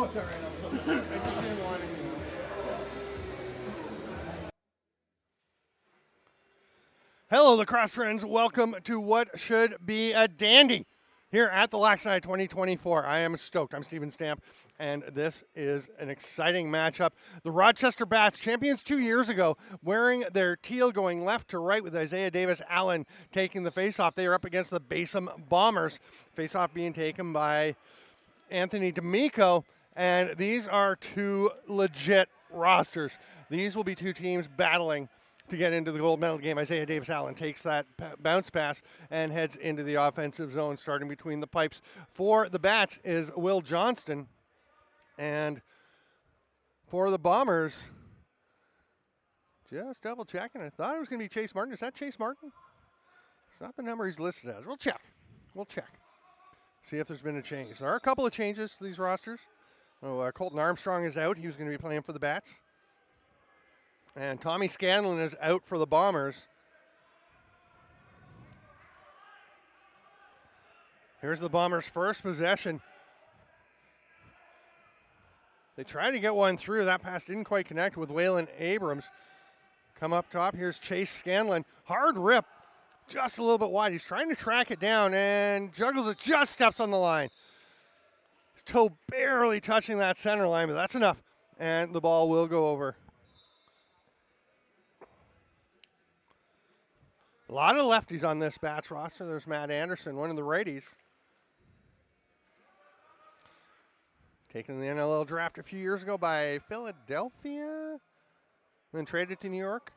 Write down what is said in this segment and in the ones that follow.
Oh, it's all right. I just didn't want to, Hello, lacrosse friends. Welcome to what should be a dandy here at the LAXNAI 2024. I am stoked. I'm Steven Stamp, and this is an exciting matchup. The Rochester Bats, champions 2 years ago, wearing their teal, going left to right with Isaiah Davis Allen taking the faceoff. They are up against the Basom Bombers. Faceoff being taken by Anthony D'Amico, and these are two legit rosters. These will be two teams battling to get into the gold medal game. Isaiah Davis Allen takes that bounce pass and heads into the offensive zone, starting between the pipes. For the Bats is Will Johnston, and for the Bombers, just double checking. I thought it was going to be Chase Martin. Is that Chase Martin? It's not the number he's listed as. We'll check. See if there's been a change. There are a couple of changes to these rosters. Colton Armstrong is out. He was going to be playing for the Bats. And Tommy Scanlon is out for the Bombers. Here's the Bombers' first possession. They tried to get one through. That pass didn't quite connect with Waylon Abrams. Come up top. Here's Chase Scanlon. Hard rip. Just a little bit wide. He's trying to track it down and juggles it. Just steps on the line. His toe barely touching that center line, but that's enough. And the ball will go over. A lot of lefties on this Bats roster. There's Matt Anderson, one of the righties. Taken in the NLL draft a few years ago by Philadelphia, then traded to New York.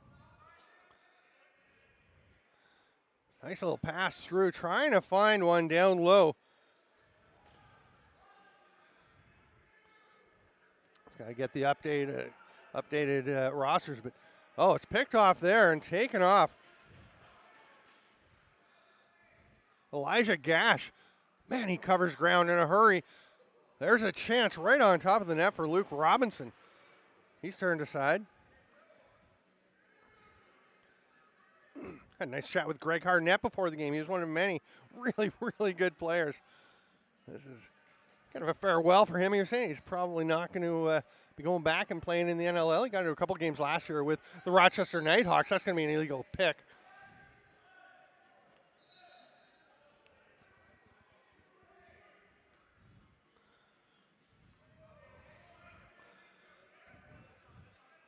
Nice little pass through, trying to find one down low. It's got to get the updated rosters, but it's picked off there and taken off. Elijah Gash, man, he covers ground in a hurry. There's a chance right on top of the net for Luke Robinson. He's turned aside. Had a nice chat with Greg Harnett before the game. He was one of many really, really good players. This is kind of a farewell for him. He was saying he's probably not going to be going back and playing in the NLL. He got into a couple games last year with the Rochester Nighthawks. That's going to be an illegal pick.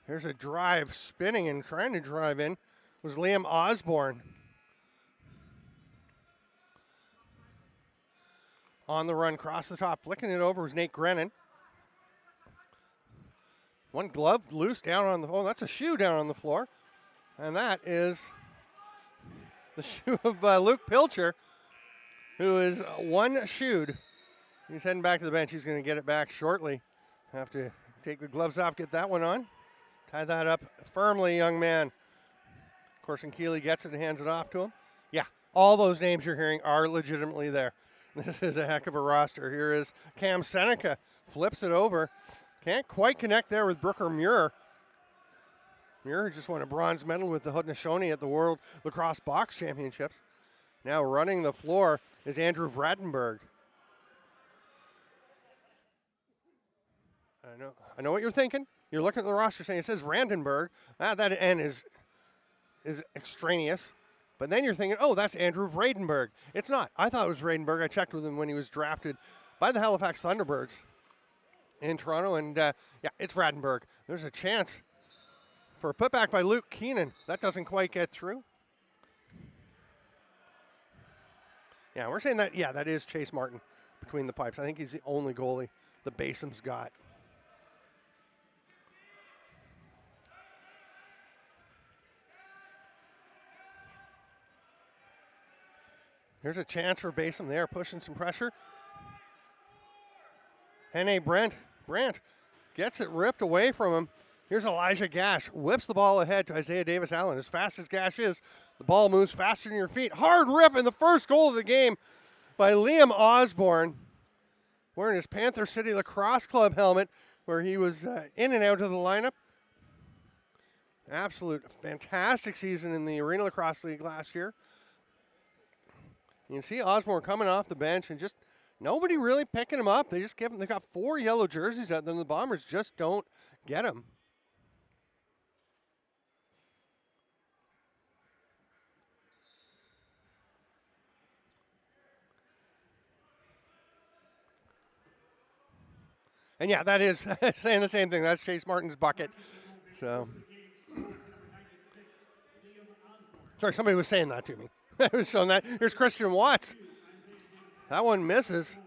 Here's a drive, spinning and trying to drive in, was Liam Osborne. On the run, across the top, flicking it over was Nate Grennan. One glove loose down on the floor. That's a shoe down on the floor. And that is the shoe of Luke Pilcher, who is one-shoed. He's heading back to the bench. He's going to get it back shortly. Have to take the gloves off, get that one on. Tie that up firmly, young man. Corson Keeley gets it and hands it off to him. Yeah, all those names you're hearing are legitimately there. This is a heck of a roster. Here is Cam Seneca. Flips it over. Can't quite connect there with Brooker Muir. Muir just won a bronze medal with the Haudenosaunee at the World Lacrosse Box Championships. Now running the floor is Andrew Vradenberg. I know what you're thinking. You're looking at the roster saying it says Brandenburg. That N is extraneous. But then you're thinking, oh, that's Andrew Vradenberg. It's not. I thought it was Vradenberg. I checked with him when he was drafted by the Halifax Thunderbirds in Toronto. And, it's Vradenberg. There's a chance for a putback by Luke Keenan. That doesn't quite get through. Yeah, we're saying that, that is Chase Martin between the pipes. I think he's the only goalie the Basom's got. Here's a chance for Basom there, pushing some pressure. Henne Brandt gets it ripped away from him. Here's Elijah Gash, whips the ball ahead to Isaiah Davis Allen. As fast as Gash is, the ball moves faster than your feet. Hard rip in the first goal of the game by Liam Osborne, wearing his Panther City Lacrosse Club helmet, where he was in and out of the lineup. Absolute fantastic season in the Arena Lacrosse League last year. You can see Osborne coming off the bench and just nobody really picking him up. They got 4 yellow jerseys out there, and the Bombers just don't get him. And yeah, that is saying the same thing. That's Chase Martin's bucket. So, sorry, somebody was saying that to me. I was showing that. Here's Christian Watts. That one misses.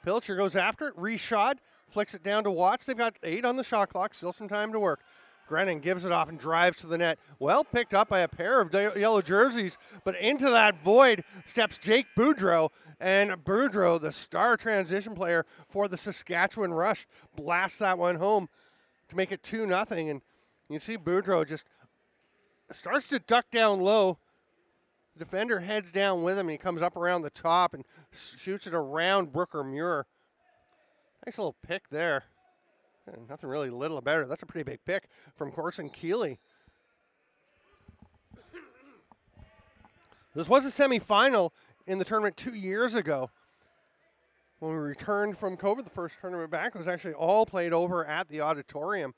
Pilcher goes after it, reshot, flicks it down to Watts. They've got 8 on the shot clock, still some time to work. Grennan gives it off and drives to the net. Well picked up by a pair of yellow jerseys, but into that void steps Jake Boudreau. And Boudreau, the star transition player for the Saskatchewan Rush, blasts that one home to make it 2-0. And you see Boudreau just starts to duck down low. The defender heads down with him, and he comes up around the top and shoots it around Brooker Muir. Nice little pick there. And nothing really little about it. That's a pretty big pick from Corson Keeley. This was a semifinal in the tournament 2 years ago. When we returned from COVID, the first tournament back was actually all played over at the auditorium,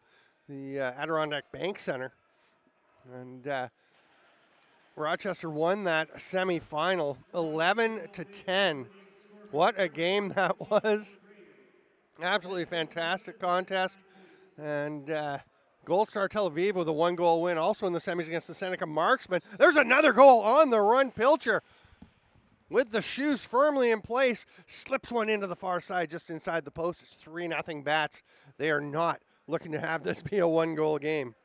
the Adirondack Bank Center. And Rochester won that semifinal 11-10. What a game that was. Absolutely fantastic contest. And Gold Star Tel Aviv with a 1-goal win, also in the semis against the Seneca Marksmen. There's another goal on the run. Pilcher, with the shoes firmly in place, slips one into the far side just inside the post. It's 3-0 Bats. They are not looking to have this be a 1-goal game.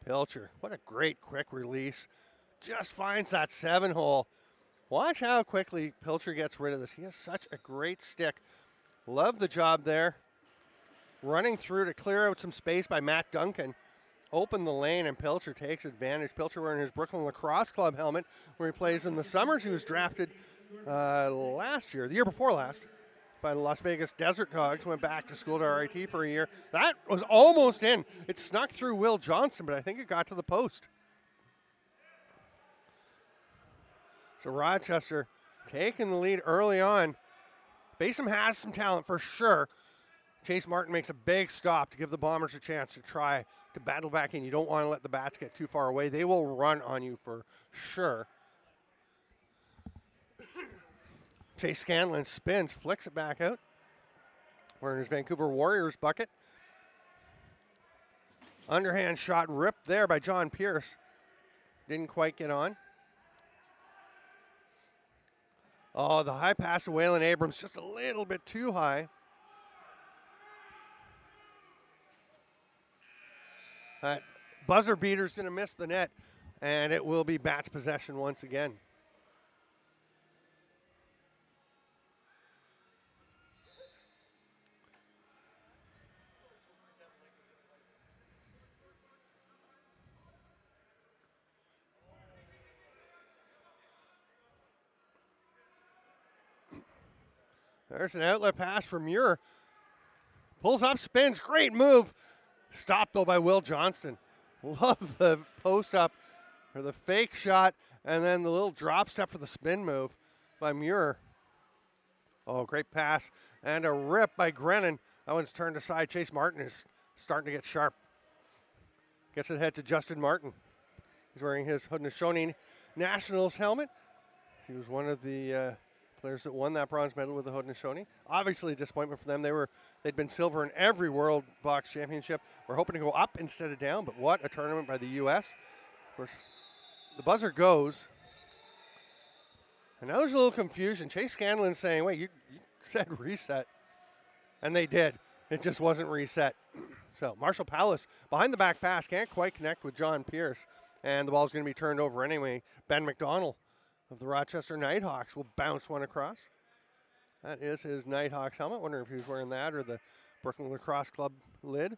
Pilcher, what a great quick release. Just finds that 7-hole. Watch how quickly Pilcher gets rid of this. He has such a great stick. Love the job there. Running through to clear out some space by Matt Duncan. Open the lane, and Pilcher takes advantage. Pilcher wearing his Brooklyn Lacrosse Club helmet, where he plays in the Summers. He was drafted the year before last, by the Las Vegas Desert Dogs. Went back to school to RIT for a year. That was almost in. It snuck through Will Johnson, but I think it got to the post. So Rochester taking the lead early on. Basom has some talent for sure. Chase Martin makes a big stop to give the Bombers a chance to try to battle back in. You don't want to let the Bats get too far away. They will run on you for sure. Chase Scanlon spins, flicks it back out. Wearing his Vancouver Warriors bucket. Underhand shot ripped there by John Pierce. Didn't quite get on. Oh, the high pass to Waylon Abrams, just a little bit too high. That buzzer beater's going to miss the net, and it will be Bats possession once again. There's an outlet pass from Muir. Pulls up, spins, great move. Stopped though by Will Johnston. Love the post up, or the fake shot, and then the little drop step for the spin move by Muir. Oh, great pass. And a rip by Grennan. That one's turned aside. Chase Martin is starting to get sharp. Gets it ahead to Justin Martin. He's wearing his Haudenosaunee Nationals helmet. He was one of the players that won that bronze medal with the Haudenosaunee. Obviously a disappointment for them. They'd been silver in every World Box Championship. We're hoping to go up instead of down, but what a tournament by the U.S. Of course, the buzzer goes. And now there's a little confusion. Chase Scanlon saying, wait, you said reset. And they did. It just wasn't reset. So Marshall Palace behind the back pass, can't quite connect with John Pierce. And the ball's going to be turned over anyway. Ben McDonald of the Rochester Nighthawks will bounce one across. That is his Nighthawks helmet. Wonder if he was wearing that or the Brooklyn Lacrosse Club lid.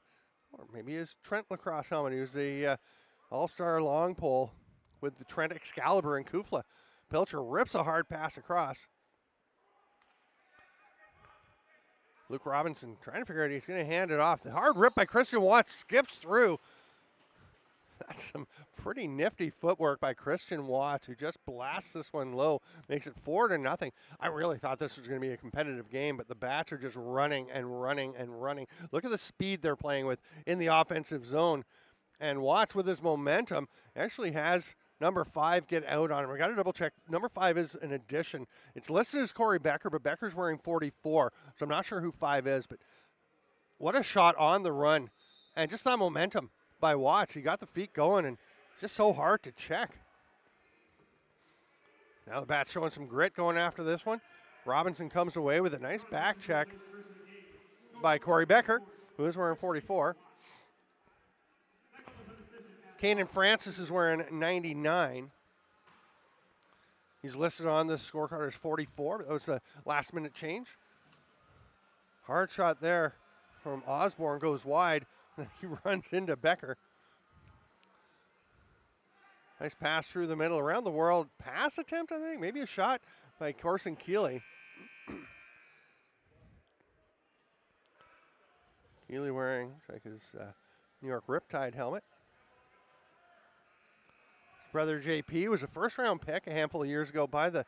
Or maybe his Trent Lacrosse helmet. He was a all-star long pole with the Trent Excalibur and Kufla. Pilcher rips a hard pass across. Luke Robinson trying to figure out he's going to hand it off. The hard rip by Christian Watts skips through. That's some pretty nifty footwork by Christian Watts, who just blasts this one low, makes it 4-0. I really thought this was going to be a competitive game, but the Bats are just running and running and running. Look at the speed they're playing with in the offensive zone. And Watts, with his momentum, actually has number 5 get out on him. I got to double check. Number 5 is an addition. It's listed as Corey Becker, but Becker's wearing 44, so I'm not sure who 5 is. But what a shot on the run, and just that momentum by Watts. He got the feet going, and it's just so hard to check. Now the Bats showing some grit going after this one. Robinson comes away with a nice back check by Corey Becker, who is wearing 44. Kanan Francis is wearing 99. He's listed on the scorecard as 44, but that was a last-minute change. Hard shot there from Osborne, goes wide. He runs into Becker. Nice pass through the middle. Around the world pass attempt, I think. Maybe a shot by Corson Keeley. Keeley wearing, looks like his New York Riptide helmet. His brother JP was a first-round pick a handful of years ago by the,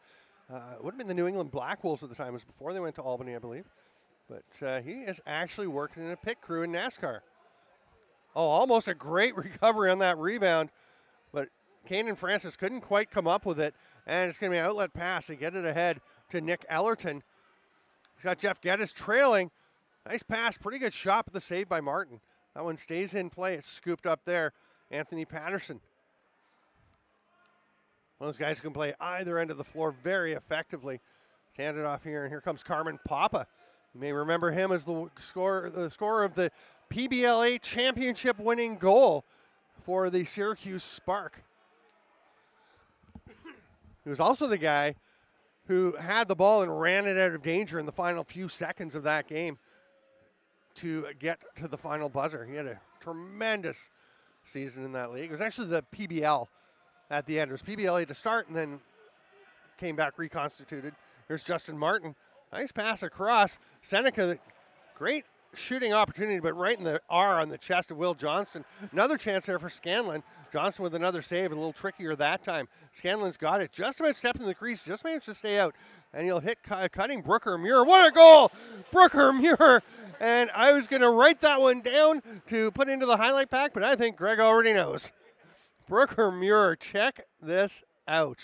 would have been the New England Black Wolves at the time. It was before they went to Albany, I believe. But he is actually working in a pit crew in NASCAR. Oh, almost a great recovery on that rebound. But Kanan Francis couldn't quite come up with it. And it's going to be an outlet pass. They get it ahead to Nick Ellerton. He's got Jeff Geddes trailing. Nice pass. Pretty good shot, but the save by Martin. That one stays in play. It's scooped up there. Anthony Patterson. One of those guys who can play either end of the floor very effectively. Hand it off here, and here comes Carmen Papa. You may remember him as the scorer of the PBLA championship-winning goal for the Syracuse Spark. He was also the guy who had the ball and ran it out of danger in the final few seconds of that game to get to the final buzzer. He had a tremendous season in that league. It was actually the PBL at the end. It was PBLA to start and then came back reconstituted. Here's Justin Martin. Nice pass across. Seneca, great shooting opportunity, but right in the R on the chest of Will Johnston. Another chance there for Scanlon. Johnston with another save, a little trickier that time. Scanlon's got it. Just about stepped in the crease, just managed to stay out. And he'll hit cutting Brooker Muir. What a goal! Brooker Muir. And I was going to write that one down to put into the highlight pack, but I think Greg already knows. Brooker Muir, check this out.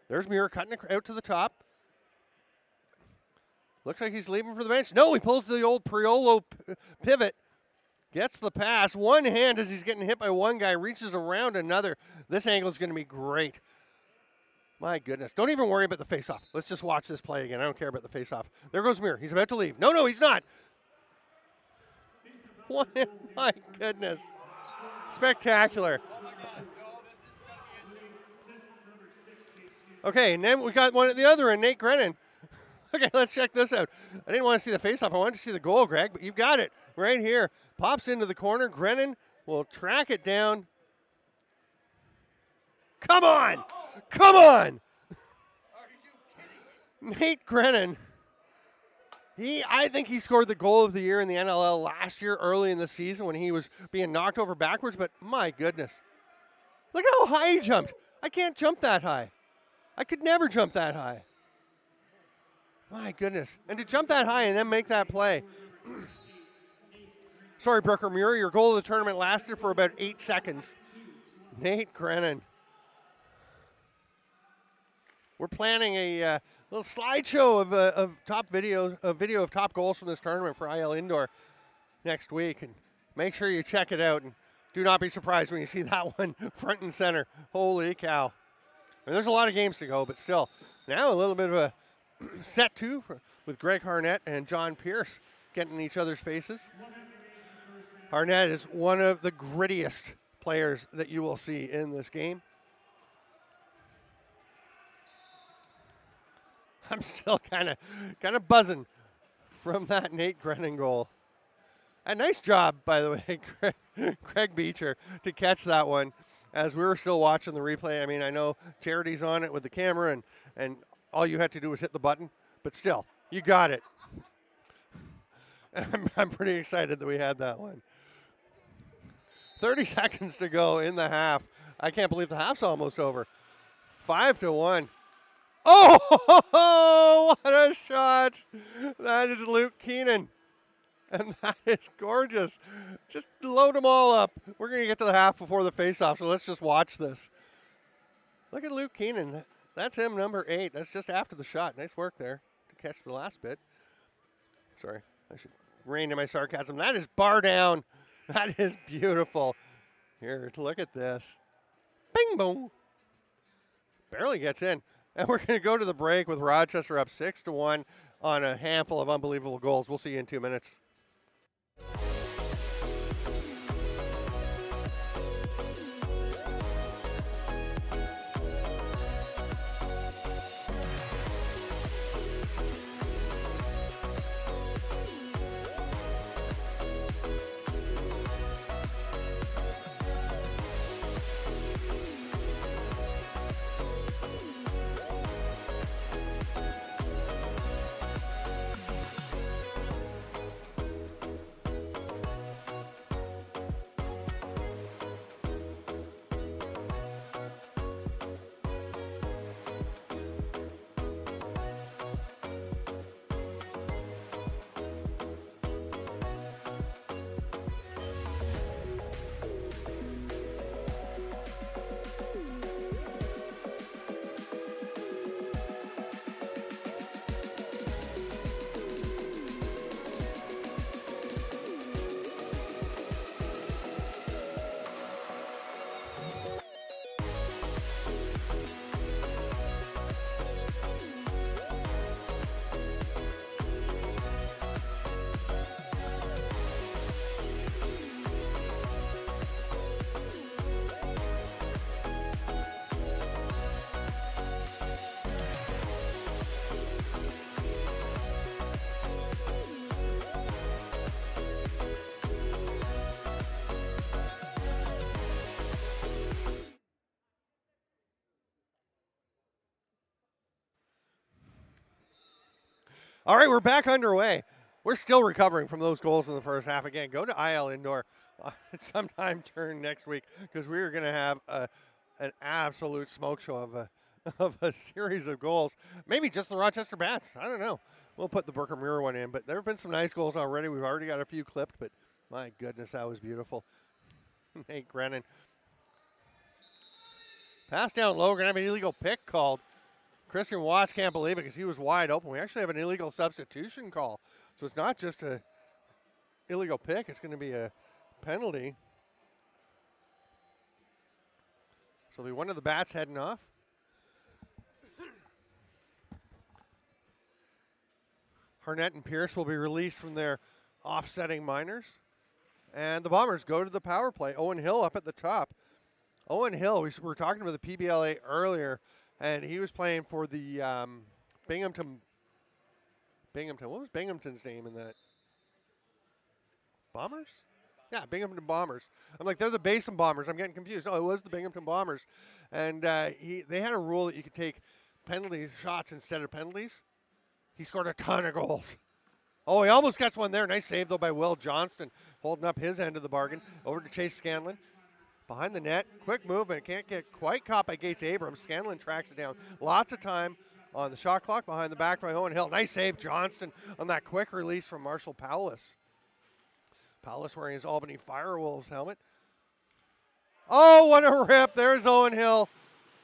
There's Muir cutting it out to the top. Looks like he's leaving for the bench. No, he pulls the old Priolo pivot. Gets the pass. One hand as he's getting hit by one guy. Reaches around another. This angle is going to be great. My goodness. Don't even worry about the faceoff. Let's just watch this play again. I don't care about the faceoff. There goes Muir. He's about to leave. No, he's not. What? My goodness. Spectacular. Okay, and then we got one at the other end, Nate Grennan. Okay, let's check this out. I didn't want to see the face-off. I wanted to see the goal, Greg, but you've got it right here. Pops into the corner. Grennan will track it down. Come on! Come on! Nate Grennan. I think he scored the goal of the year in the NLL last year early in the season when he was being knocked over backwards, but my goodness. Look how high he jumped. I can't jump that high. I could never jump that high. My goodness. And to jump that high and then make that play. Sorry, Brooker Muir, your goal of the tournament lasted for about 8 seconds. Nate Grennan. We're planning a little slideshow of top videos, a video of top goals from this tournament for IL Indoor next week. And make sure you check it out. And do not be surprised when you see that one front and center. Holy cow. And there's a lot of games to go, but still. Now a little bit of a set two with Greg Harnett and John Pierce getting in each other's faces. Harnett is one of the grittiest players that you will see in this game. I'm still kind of buzzing from that Nate Grennan goal. A nice job, by the way, Craig Beecher, to catch that one as we were still watching the replay. I mean, I know Charity's on it with the camera, and all you had to do was hit the button, but still, you got it. And I'm pretty excited that we had that one. 30 seconds to go in the half. I can't believe the half's almost over. 5-1. Oh, what a shot. That is Luke Keenan. And that is gorgeous. Just load them all up. We're going to get to the half before the face-off, so let's just watch this. Look at Luke Keenan. That's him, number 8. That's just after the shot. Nice work there to catch the last bit. Sorry, I should rein in my sarcasm. That is bar down. That is beautiful. Here, look at this. Bing, boom. Barely gets in. And we're going to go to the break with Rochester up 6-1 on a handful of unbelievable goals. We'll see you in 2 minutes. All right, we're back underway. We're still recovering from those goals in the first half. Again, go to IL Indoor sometime during next week because we are going to have an absolute smoke show of a series of goals. Maybe just the Rochester Bats. I don't know. We'll put the Brooker Mirror one in, but there have been some nice goals already. We've already got a few clipped, but my goodness, that was beautiful. Nate Grennan. Pass down low. We're going to have an illegal pick called. Christian Watts can't believe it because he was wide open. We actually have an illegal substitution call. So it's not just a illegal pick. It's going to be a penalty. So it'll be one of the Bats heading off. Harnett and Pierce will be released from their offsetting minors. And the Bombers go to the power play. Owen Hill up at the top. Owen Hill, we were talking about the PBLA earlier, and he was playing for the Binghamton. What was Binghamton's name in that? Bombers? Yeah, Binghamton Bombers. I'm like, they're the Basom Bombers. I'm getting confused. No, it was the Binghamton Bombers. And they had a rule that you could take penalties, shots instead of penalties. He scored a ton of goals. Oh, he almost gets one there. Nice save, though, by Will Johnston, holding up his end of the bargain. Over to Chase Scanlon. Behind the net, quick movement. Can't get quite caught by Gates Abrams. Scanlon tracks it down. Lots of time on the shot clock behind the back by Owen Hill. Nice save, Johnston, on that quick release from Marshall Powless. Powless wearing his Albany Firewolves helmet. Oh, what a rip. There's Owen Hill.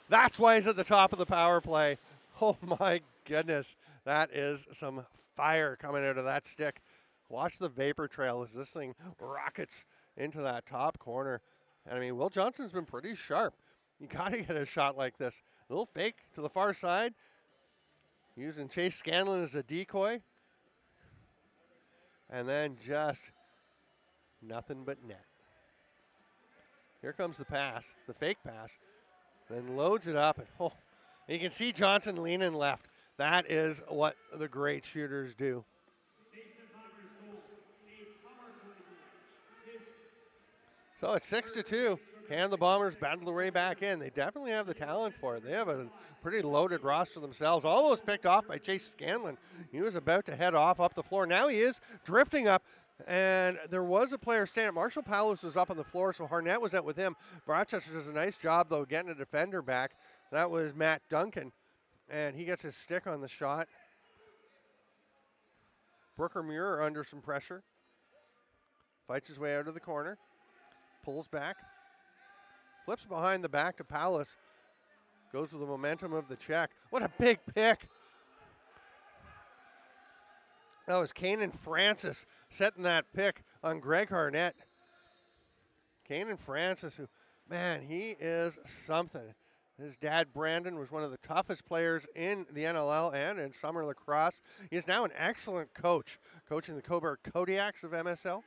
That's why he's at the top of the power play. Oh, my goodness. That is some fire coming out of that stick. Watch the vapor trail as this thing rockets into that top corner. And I mean, Will Johnson's been pretty sharp. You got to get a shot like this. A little fake to the far side. Using Chase Scanlon as a decoy. And then just nothing but net. Here comes the pass, the fake pass. Then loads it up. And oh, you can see Johnson leaning left. That is what the great shooters do. So it's 6-2. Can the Bombers battle their way back in? They definitely have the talent for it. They have a pretty loaded roster themselves. Almost picked off by Chase Scanlon. He was about to head off up the floor. Now he is drifting up. And there was a player standing. Marshall Powless was up on the floor, so Harnett was out with him. Rochester does a nice job, though, getting a defender back. That was Matt Duncan. And he gets his stick on the shot. Brooker Muir under some pressure. Fights his way out of the corner. Pulls back. Flips behind the back to Powless. Goes with the momentum of the check. What a big pick. That was Kanan Francis setting that pick on Greg Harnett. Kanan Francis, who, man, he is something. His dad, Brandon, was one of the toughest players in the NLL and in summer lacrosse. He is now an excellent coach, coaching the Coburg Kodiaks of MSL.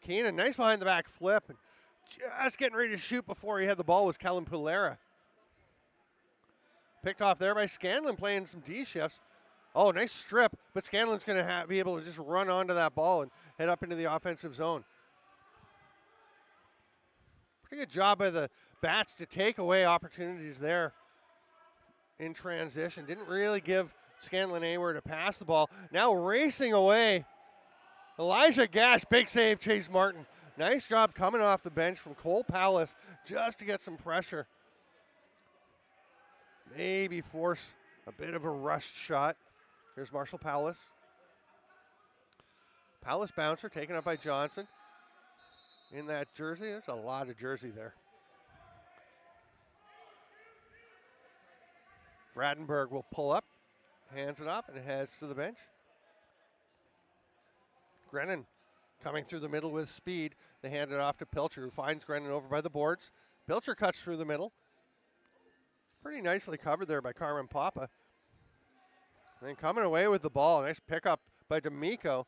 Keenan, nice behind the back flip, and just getting ready to shoot before he had the ball was Kellen Pulera. Picked off there by Scanlon, playing some D shifts. Oh, nice strip, but Scanlon's going to be able to just run onto that ball and head up into the offensive zone. Pretty good job by the Bats to take away opportunities there in transition. Didn't really give Scanlon anywhere to pass the ball. Now racing away, Elijah Gash, big save, Chase Martin. Nice job coming off the bench from Cole Palace just to get some pressure. Maybe force a bit of a rushed shot. Here's Marshall Palace. Palace bouncer taken up by Johnson. In that jersey, there's a lot of jersey there. Vradenberg will pull up, hands it up, and heads to the bench. Grennan coming through the middle with speed. They hand it off to Pilcher, who finds Grennan over by the boards. Pilcher cuts through the middle. Pretty nicely covered there by Carmen Papa. And then coming away with the ball, nice pickup by D'Amico.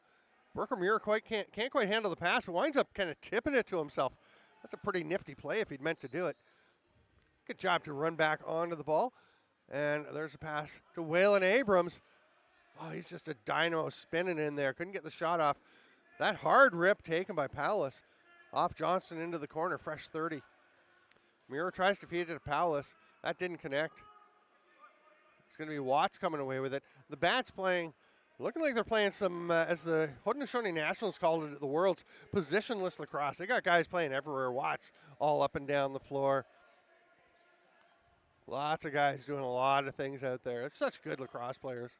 Brooker Muir can't quite handle the pass, but winds up kind of tipping it to himself. That's a pretty nifty play if he'd meant to do it. Good job to run back onto the ball. And there's a pass to Waylon Abrams. Oh, he's just a dynamo spinning in there. Couldn't get the shot off. That hard rip taken by Palace. Off Johnston into the corner, fresh 30. Muir tries to feed it to Palace. That didn't connect. It's going to be Watts coming away with it. The Bats playing, looking like they're playing some, as the Haudenosaunee Nationals called it, the world's positionless lacrosse. They got guys playing everywhere. Watts all up and down the floor. Lots of guys doing a lot of things out there. It's such good lacrosse players.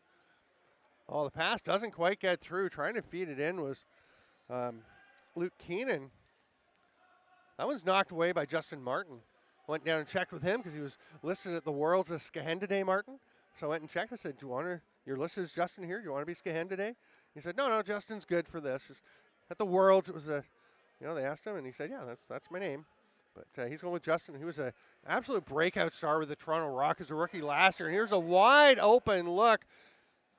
Oh, the pass doesn't quite get through. Trying to feed it in was Luke Keenan. That one's knocked away by Justin Martin. Went down and checked with him because he was listed at the Worlds as Skahenda Martin. So I went and checked. I said, "Do you want to? Your list is Justin here. Do you want to be Skahenda Day?" He said, "No, Justin's good for this." Just at the Worlds, it was a, they asked him, and he said, "Yeah, that's my name." But he's going with Justin. He was an absolute breakout star with the Toronto Rock as a rookie last year. And here's a wide open look.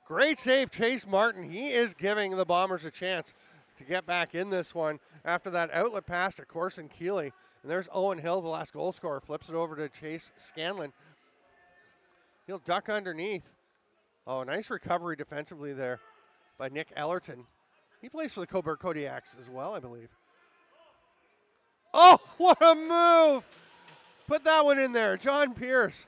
Great save, Chase Martin. He is giving the Bombers a chance to get back in this one after that outlet pass to Corson Keeley. And there's Owen Hill, the last goal scorer, flips it over to Chase Scanlon. He'll duck underneath. Oh, nice recovery defensively there by Nick Ellerton. He plays for the Coburg Kodiaks as well, I believe. Oh, what a move! Put that one in there. John Pierce.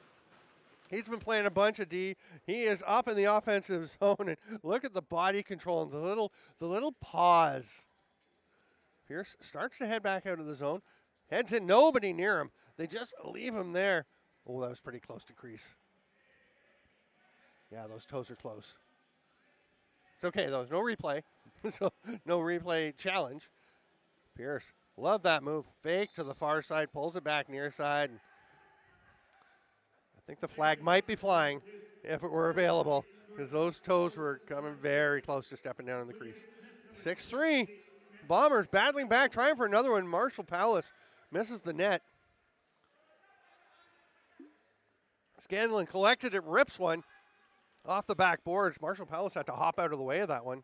He's been playing a bunch of D. He is up in the offensive zone, and look at the body control and the little pause. Pierce starts to head back out of the zone. Heads in, nobody near him. They just leave him there. Oh, that was pretty close to crease. Yeah, those toes are close. It's okay, though. No replay. So no replay challenge. Pierce, love that move. Fake to the far side, pulls it back near side. I think the flag might be flying if it were available because those toes were coming very close to stepping down in the crease. 6-3. Bombers battling back, trying for another one. Marshall Palace misses the net. Scanlon collected it, rips one off the back boards. Marshall Palace had to hop out of the way of that one.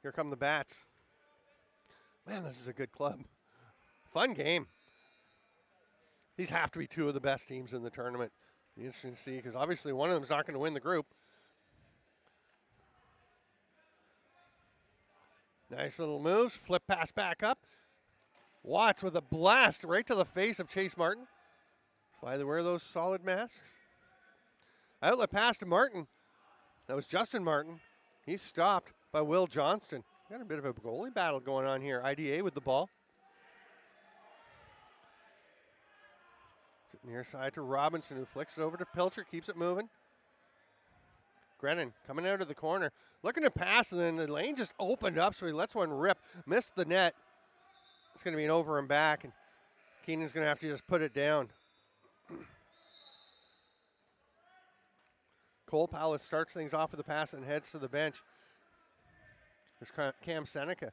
Here come the Bats. Man, this is a good club. Fun game. These have to be two of the best teams in the tournament. Be interesting to see because obviously one of them is not going to win the group. Nice little moves. Flip pass back up. Watts with a blast right to the face of Chase Martin. That's why they wear those solid masks. Outlet pass to Martin. That was Justin Martin. He's stopped by Will Johnston. Got a bit of a goalie battle going on here. IDA with the ball. Near side to Robinson, who flicks it over to Pilcher, keeps it moving. Grennan coming out of the corner, looking to pass, and then the lane just opened up, so he lets one rip. Missed the net. It's going to be an over and back. And Keenan's going to have to just put it down. Cole Palace starts things off with a pass and heads to the bench. There's Cam Seneca.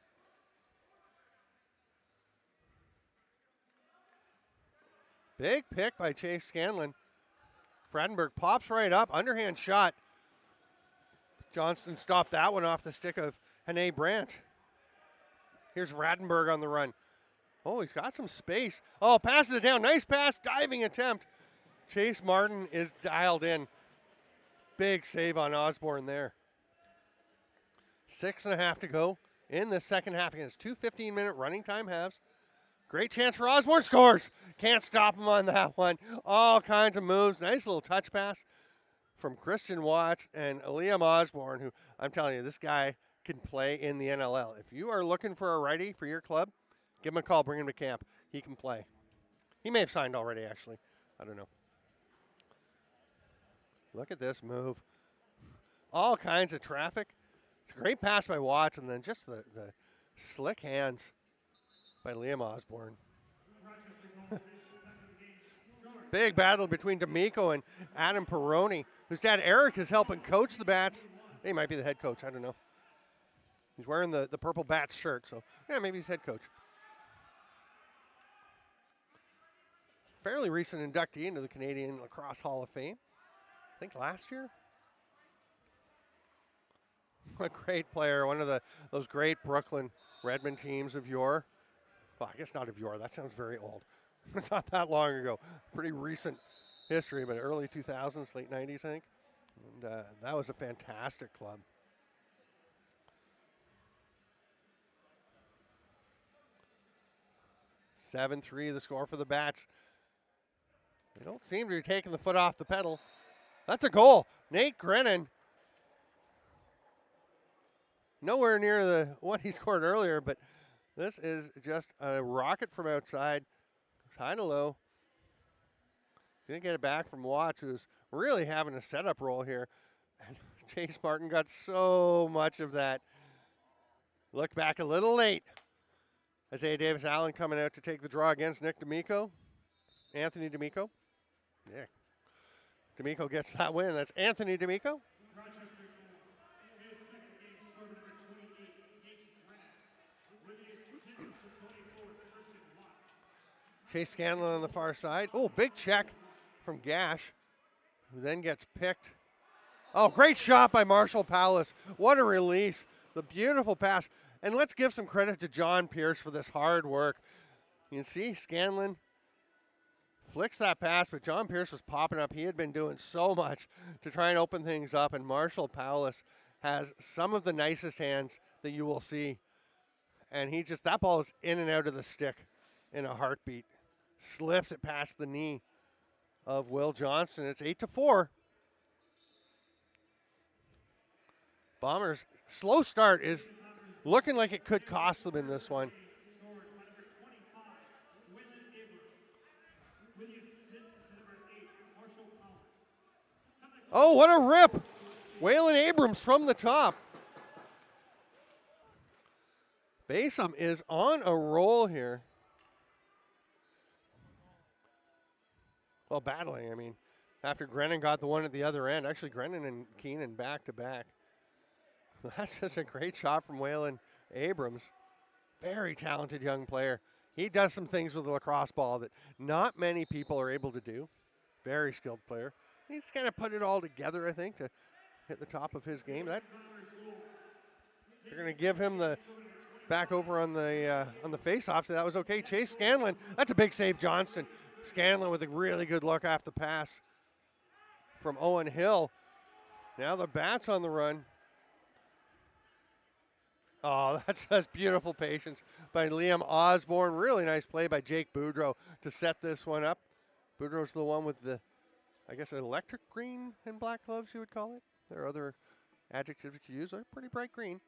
Big pick by Chase Scanlon. Fradenberg pops right up, underhand shot. Johnston stopped that one off the stick of Hane Brandt. Here's Fradenberg on the run. Oh, he's got some space. Oh, passes it down. Nice pass, diving attempt. Chase Martin is dialed in. Big save on Osborne there. 6.5 to go in the second half against 2 15-minute running time halves. Great chance for Osborne, scores. Can't stop him on that one. All kinds of moves. Nice little touch pass from Christian Watts and Liam Osborne, who I'm telling you, this guy can play in the NLL. If you are looking for a righty for your club, give him a call, bring him to camp. He can play. He may have signed already, actually. I don't know. Look at this move. All kinds of traffic. It's a great pass by Watts, and then just the slick hands by Liam Osborne. Big battle between D'Amico and Adam Perrone, whose dad Eric is helping coach the Bats. He might be the head coach, I don't know. He's wearing the purple Bats shirt, so yeah, maybe he's head coach. Fairly recent inductee into the Canadian Lacrosse Hall of Fame. I think last year. A great player, one of those great Brooklyn Redmond teams of yore. Well, I guess not of yore, that sounds very old. It's not that long ago. Pretty recent history, but early 2000s, late 90s, I think. And that was a fantastic club. (7-3) the score for the Bats. They don't seem to be taking the foot off the pedal. That's a goal. Nate Grennan. Nowhere near the one he scored earlier, but this is just a rocket from outside. It's high to low. Gonna get it back from Watts, who's really having a setup role here. And Chase Martin got so much of that. Look back a little late. Isaiah Davis-Allen coming out to take the draw against Nick D'Amico. Anthony D'Amico. Yeah. D'Amico gets that win. That's Anthony D'Amico. Chase Scanlon on the far side. Oh, big check from Gash, who then gets picked. Oh, great shot by Marshall Palace. What a release. The beautiful pass. And let's give some credit to John Pierce for this hard work. You can see Scanlon flicks that pass, but John Pierce was popping up. He had been doing so much to try and open things up, and Marshall Palace has some of the nicest hands that you will see. And that ball is in and out of the stick in a heartbeat. Slips it past the knee of Will Johnston. It's 8-4. Bombers' slow start is looking like it could cost them in this one. Oh, what a rip! Waylon Abrams from the top. Basom is on a roll here. Well, battling, I mean, after Grennan got the one at the other end. Actually, Grennan and Keenan back to back. That's just a great shot from Waylon Abrams. Very talented young player. He does some things with the lacrosse ball that not many people are able to do. Very skilled player. He's kind of put it all together, I think, to hit the top of his game. They're going to give him the back over on the face-off, so that was okay. Chase Scanlon, that's a big save, Johnston. Scanlon with a really good look off the pass from Owen Hill. Now the Bats on the run. Oh, that's just beautiful patience by Liam Osborne. Really nice play by Jake Boudreau to set this one up. Boudreau's the one with the, I guess, electric green and black gloves, you would call it. There are other adjectives you could use. They're pretty bright green.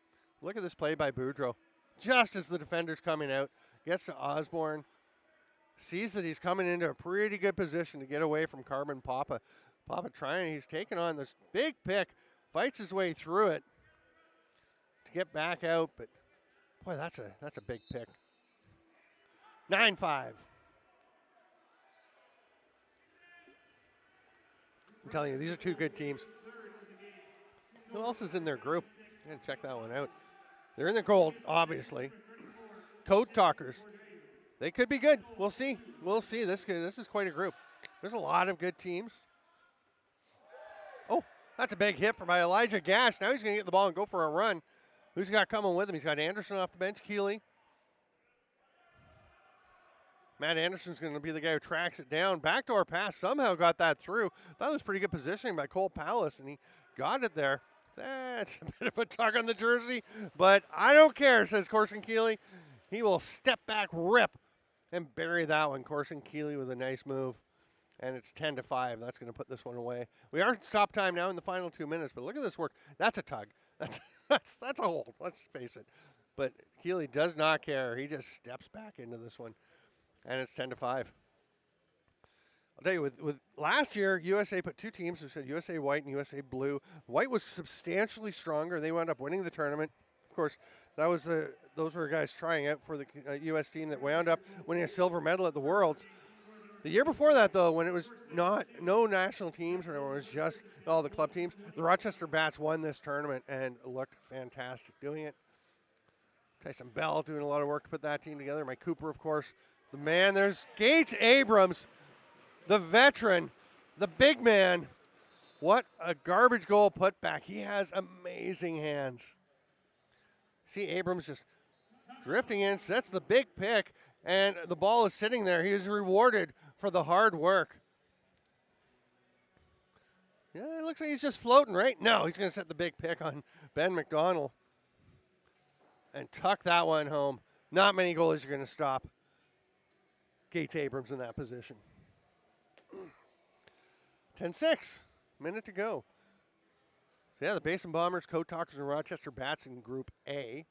Look at this play by Boudreau. Just as the defender's coming out, gets to Osborne, sees that he's coming into a pretty good position to get away from Carbon Papa. Papa trying, he's taking on this big pick, fights his way through it to get back out, but boy, that's a big pick. 9-5. I'm telling you, these are two good teams. Who else is in their group? I'm going to check that one out. They're in the gold, obviously. Code Talkers. They could be good. We'll see. We'll see. This is quite a group. There's a lot of good teams. Oh, that's a big hit by Elijah Gash. Now he's going to get the ball and go for a run. Who's he got coming with him? He's got Anderson off the bench, Keeley. Matt Anderson's going to be the guy who tracks it down. Backdoor pass, somehow got that through. That was pretty good positioning by Cole Palace, and he got it there. That's a bit of a tug on the jersey, but I don't care, says Corson Keeley. He will step back, rip, and bury that one. Corson Keeley with a nice move. And it's 10-5. That's going to put this one away. We are at stop time now in the final 2 minutes, but look at this work. That's a tug. That's a hold. Let's face it. But Keeley does not care. He just steps back into this one. And it's 10-5. I'll tell you, with last year, USA put two teams. We said USA White and USA Blue. White was substantially stronger. They wound up winning the tournament. Of course, that was those were guys trying out for the U.S. team that wound up winning a silver medal at the Worlds. The year before that, though, when it was no national teams, when it was just all the club teams, the Rochester Bats won this tournament and looked fantastic doing it. Tyson Bell doing a lot of work to put that team together. Mike Cooper, of course, the man. There's Gates Abrams, the veteran, the big man. What a garbage goal put back. He has amazing hands. See Abrams just drifting in. So that's the big pick, and the ball is sitting there. He is rewarded for the hard work. Yeah, it looks like he's just floating, right? No, he's going to set the big pick on Ben McDonald and tuck that one home. Not many goalies are going to stop Gates Abrams in that position. 10-6, minute to go. So yeah, the Basom Bombers, Code Talkers, and Rochester Bats in Group A.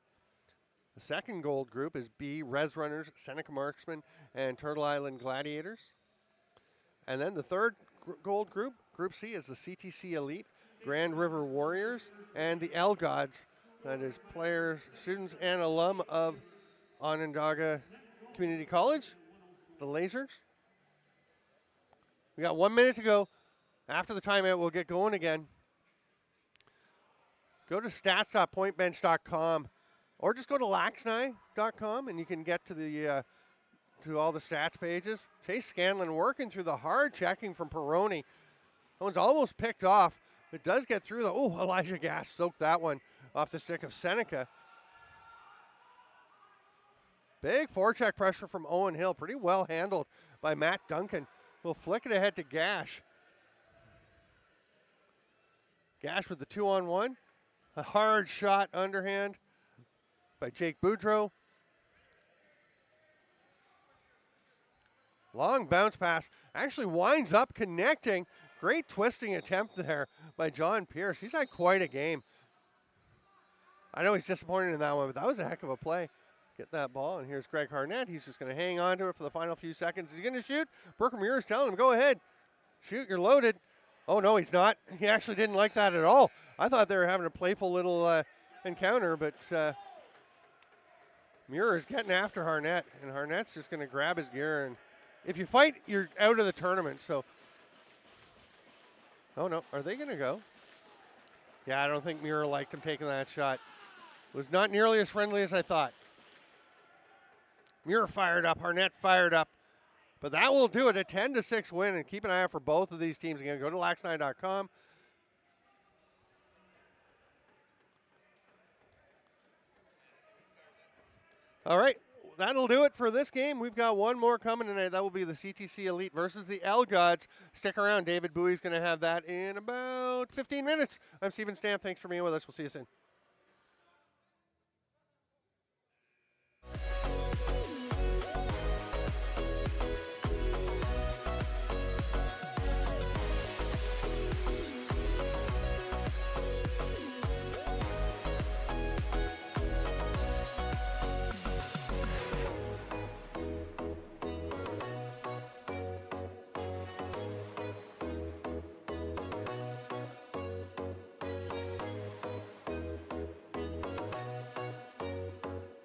The second gold group is B, Res Runners, Seneca Marksmen, and Turtle Island Gladiators. And then the third gold group, Group C, is the CTC Elite, Grand River Warriors, and the L Gods. That is players, students, and alum of Onondaga Community College, the Lasers. We got 1 minute to go. After the timeout, we'll get going again. Go to stats.pointbench.com. Or just go to LAXNAI.com and you can get to the to all the stats pages. Chase Scanlon working through the hard checking from Peroni. That one's almost picked off. It does get through. Elijah Gass soaked that one off the stick of Seneca. Big forecheck pressure from Owen Hill. Pretty well handled by Matt Duncan. We'll flick it ahead to Gash. Gash with the 2-on-1. A hard shot underhand by Jake Boudreau. Long bounce pass. Actually winds up connecting. Great twisting attempt there by John Pierce. He's had quite a game. I know he's disappointed in that one, but that was a heck of a play. Get that ball, and here's Greg Harnett. He's just going to hang on to it for the final few seconds. Is he going to shoot? Brooker Muir is telling him, go ahead. Shoot, you're loaded. Oh, no, he's not. He actually didn't like that at all. I thought they were having a playful little encounter, but Muir is getting after Harnett, and Harnett's just going to grab his gear. And if you fight, you're out of the tournament. So, oh, no, are they going to go? Yeah, I don't think Muir liked him taking that shot. It was not nearly as friendly as I thought. Muir fired up, Harnett fired up. But that will do it, a 10-6 win, and keep an eye out for both of these teams. Again, go to laxnai.com. All right, that'll do it for this game. We've got one more coming tonight. That will be the CTC Elite versus the L Gods. Stick around. David Bowie's going to have that in about 15 minutes. I'm Steven Stamp. Thanks for being with us. We'll see you soon.